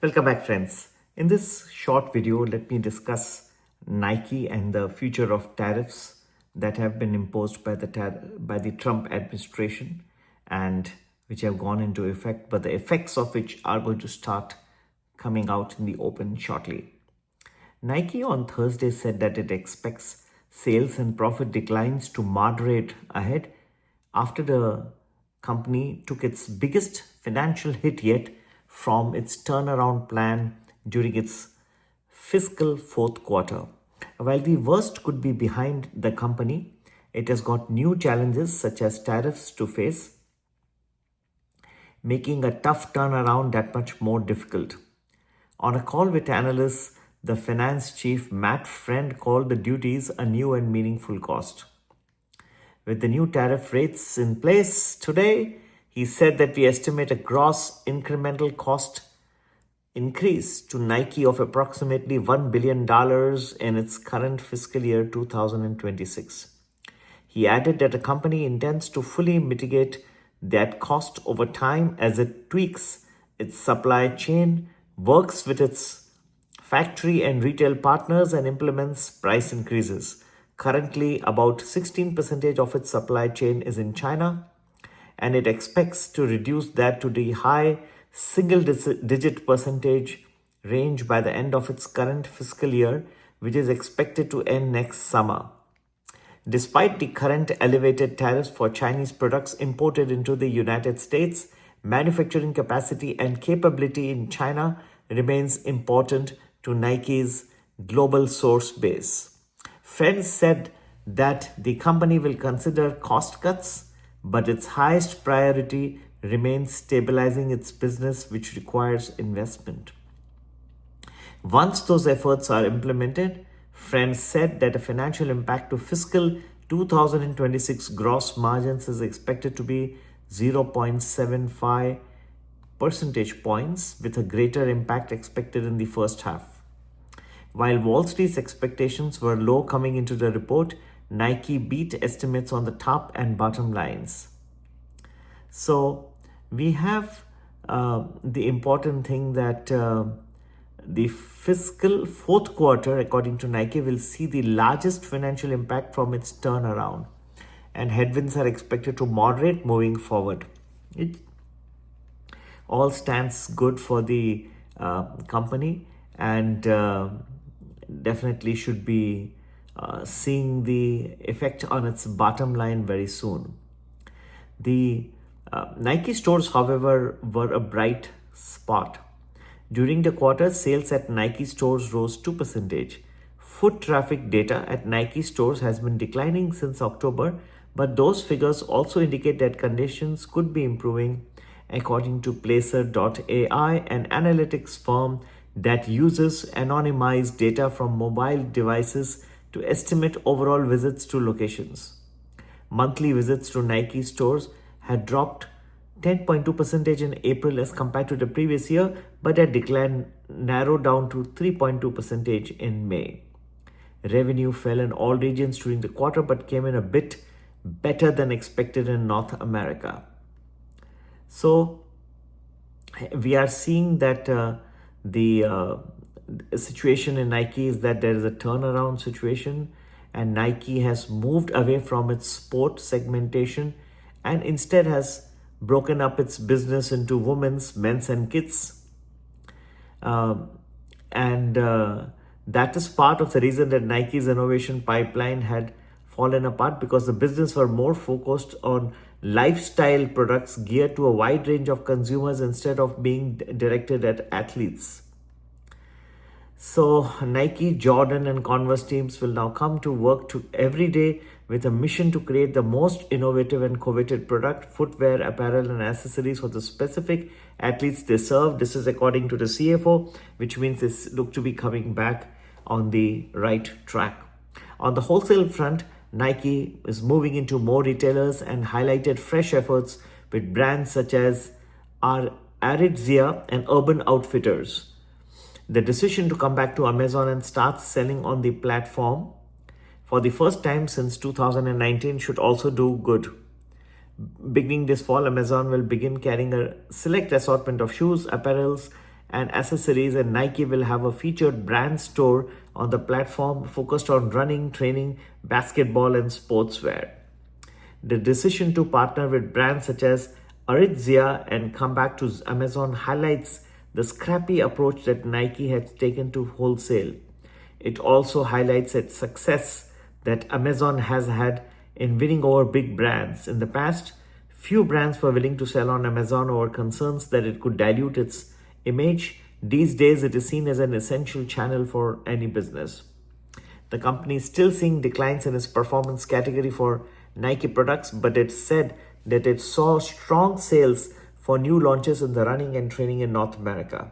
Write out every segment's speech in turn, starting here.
Welcome back, friends. In this short video, let me discuss Nike and the future of tariffs that have been imposed by the Trump administration and which have gone into effect, but the effects of which are going to start coming out in the open shortly. Nike on Thursday said that it expects sales and profit declines to moderate ahead after the company took its biggest financial hit yet from its turnaround plan during its fiscal fourth quarter. While the worst could be behind the company, it has got new challenges such as tariffs to face, making a tough turnaround that much more difficult. On a call with analysts, the finance chief Matt Friend called the duties a new and meaningful cost. With the new tariff rates in place today, he said that we estimate a gross incremental cost increase to Nike of approximately $1 billion in its current fiscal year 2026. He added that the company intends to fully mitigate that cost over time as it tweaks its supply chain, works with its factory and retail partners, and implements price increases. Currently, about 16% of its supply chain is in China, and it expects to reduce that to the high single-digit percentage range by the end of its current fiscal year, which is expected to end next summer. Despite the current elevated tariffs for Chinese products imported into the United States, manufacturing capacity and capability in China remains important to Nike's global source base. Friends said that the company will consider cost cuts, but its highest priority remains stabilizing its business, which requires investment. Once those efforts are implemented, Friends said that the financial impact to fiscal 2026 gross margins is expected to be 0.75 percentage points, with a greater impact expected in the first half. While Wall Street's expectations were low coming into the report, Nike beat estimates on the top and bottom lines. So we have the important thing that the fiscal fourth quarter, according to Nike, will see the largest financial impact from its turnaround, and headwinds are expected to moderate moving forward. It all stands good for the company, and definitely should be seeing the effect on its bottom line very soon. The Nike stores, however, were a bright spot. During the quarter, sales at Nike stores rose 2%. Foot traffic data at Nike stores has been declining since October, but those figures also indicate that conditions could be improving, according to Placer.ai, an analytics firm that uses anonymized data from mobile devices to estimate overall visits to locations. Monthly visits to Nike stores had dropped 10.2% in April as compared to the previous year, but that decline narrowed down to 3.2% in May. Revenue fell in all regions during the quarter, but came in a bit better than expected in North America. So we are seeing that the situation in Nike is that there is a turnaround situation, and Nike has moved away from its sport segmentation and instead has broken up its business into women's, men's, and kids. And that is part of the reason that Nike's innovation pipeline had fallen apart, because the business were more focused on lifestyle products geared to a wide range of consumers instead of being directed at athletes. So Nike, Jordan, and Converse teams will now come to work every day with a mission to create the most innovative and coveted product, footwear, apparel, and accessories for the specific athletes they serve. This is according to the CFO, which means they look to be coming back on the right track. On the wholesale front, Nike is moving into more retailers and highlighted fresh efforts with brands such as Aritzia and Urban Outfitters. The decision to come back to Amazon and start selling on the platform for the first time since 2019 should also do good. Beginning this fall, Amazon will begin carrying a select assortment of shoes, apparels, and accessories, and Nike will have a featured brand store on the platform focused on running, training, basketball, and sportswear. The decision to partner with brands such as Aritzia and come back to Amazon highlights the scrappy approach that Nike has taken to wholesale. It also highlights its success that Amazon has had in winning over big brands. In the past, few brands were willing to sell on Amazon over concerns that it could dilute its image. These days, it is seen as an essential channel for any business. The company is still seeing declines in its performance category for Nike products, but it said that it saw strong sales for new launches in the running and training in North America.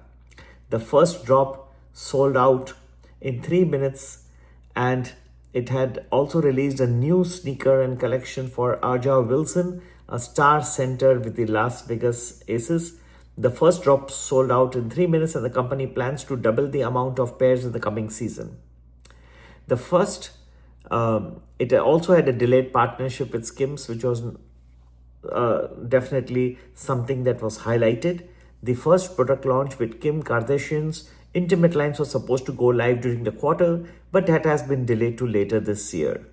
The first drop sold out in 3 minutes, and it had also released a new sneaker and collection for Aja Wilson, a star center with the Las Vegas Aces. The first drop sold out in 3 minutes, and the company plans to double the amount of pairs in the coming season. The first, it also had a delayed partnership with Skims, which was definitely something that was highlighted. The first product launch with Kim Kardashian's intimate lines was supposed to go live during the quarter, but that has been delayed to later this year.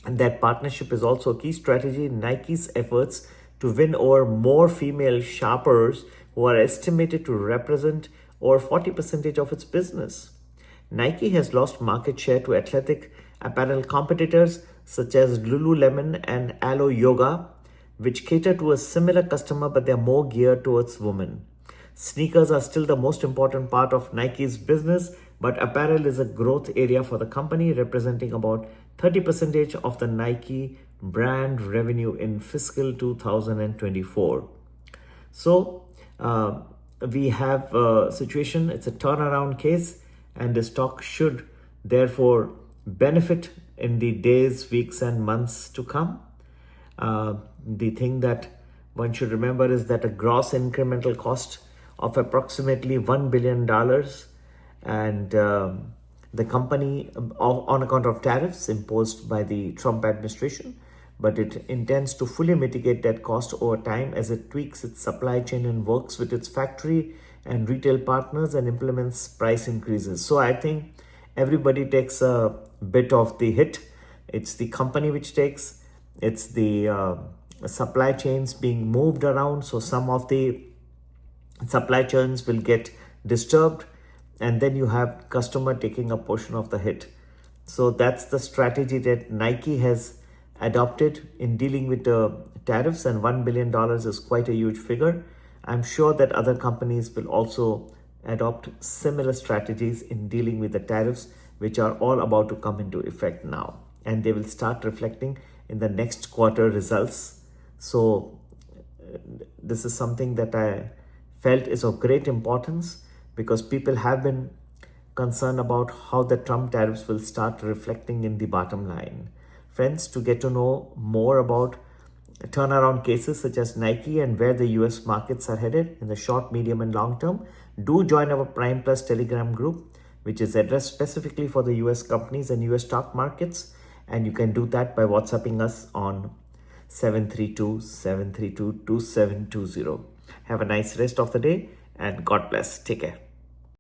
And that partnership is also a key strategy in Nike's efforts to win over more female shoppers who are estimated to represent over 40% of its business. Nike has lost market share to athletic apparel competitors such as Lululemon and Alo Yoga, which cater to a similar customer, but they are more geared towards women. Sneakers are still the most important part of Nike's business, but apparel is a growth area for the company, representing about 30% of the Nike brand revenue in fiscal 2024. So we have a situation, it's a turnaround case, and the stock should therefore benefit in the days, weeks, and months to come. The thing that one should remember is that a gross incremental cost of approximately $1 billion, and the company on account of tariffs imposed by the Trump administration, but it intends to fully mitigate that cost over time as it tweaks its supply chain and works with its factory and retail partners and implements price increases. So I think everybody takes a bit of the hit. It's the company which takes, it's the supply chains being moved around. So some of the supply chains will get disturbed, and then you have customer taking a portion of the hit. So that's the strategy that Nike has adopted in dealing with the tariffs, and $1 billion is quite a huge figure. I'm sure that other companies will also adopt similar strategies in dealing with the tariffs, which are all about to come into effect now, and they will start reflecting in the next quarter results. So this is something that I felt is of great importance, because people have been concerned about how the Trump tariffs will start reflecting in the bottom line. Friends, to get to know more about turnaround cases such as Nike and where the US markets are headed in the short, medium, and long term, do join our Prime Plus Telegram group, which is addressed specifically for the US companies and US stock markets. And you can do that by WhatsApping us on 732-732-2720. Have a nice rest of the day, and God bless. Take care.